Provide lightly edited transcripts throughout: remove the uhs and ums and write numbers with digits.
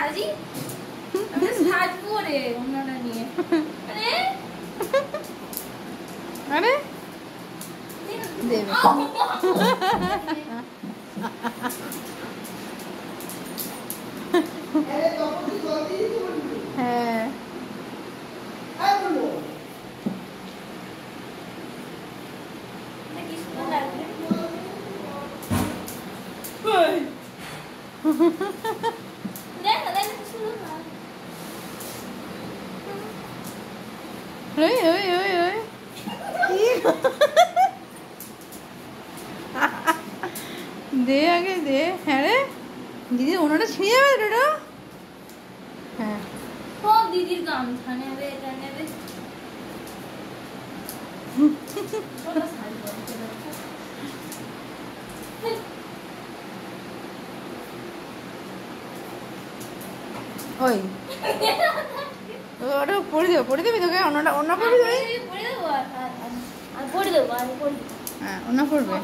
সাজি আমি সাজবো রে অন্যটা নিয়ে আরে আরে দেবে হ্যাঁ দে আগে দে হ্যাঁ রে দিদি ওনাটা ছিঁড়ে যাবে রে হ্যাঁ সব দিদির গামছা নেবে এটা নেবে ওই ওটা পরে দেবে তোকে অন্যটা অন্য পরে দেবে হ্যাঁ অন্য পড়বে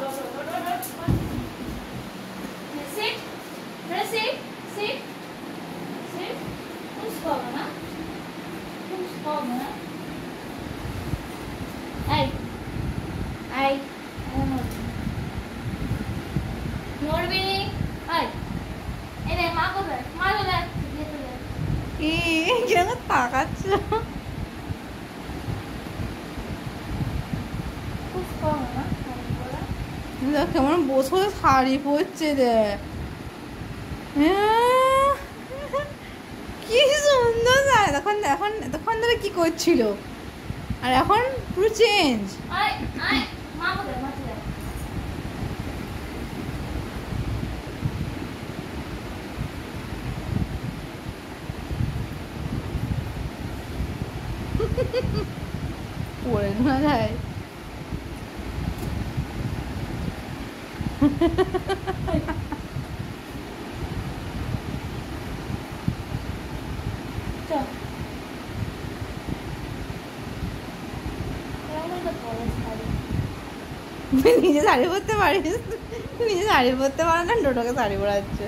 কিরকম তাকাচ্ছ কেমন বসে শাড়ি পরছে দেখ কি সুন্দর তখন এখন এতক্ষণ ধরে কি করছিল আর এখন পুরো চেঞ্জ পড়ে না যায় নিজে শাড়ি পরতে পারিস নিজে শাড়ি পরতে পারে না ডোটোকে শাড়ি পরাচ্ছে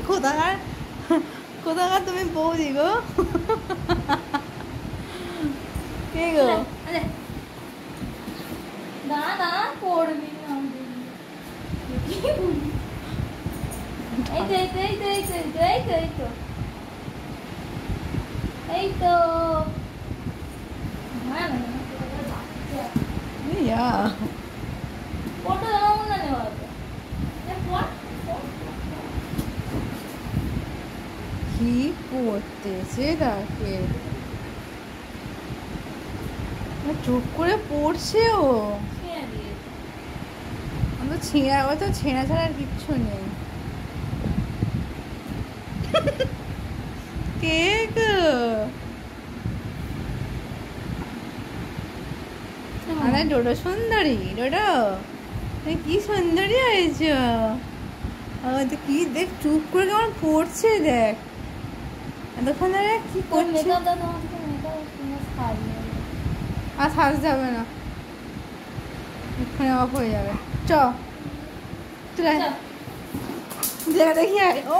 কোথাকার কোথাকার তুমি বৌদি গো কে গো দাদা পড়বি না এই তো এই তো এই তো এই তো এই তো এই তো এই তো ফটো দাও না নেওয়া কি করতেছে তাকে চুপ করে পড়ছে ও তো ছেঁড়া ছাড়া আর কিচ্ছু নেই কে গো আরে ডোডো সুন্দরী ডোডো তুমি কি সুন্দরী হয়েছ তো কি দেখ চুপ করে কেমন পড়ছে দেখ এতক্ষণ ধরে কি করছে আর সাজতে হবে না এক্ষুনি অফ হয়ে যাবে চ চলে দেখি আয় ও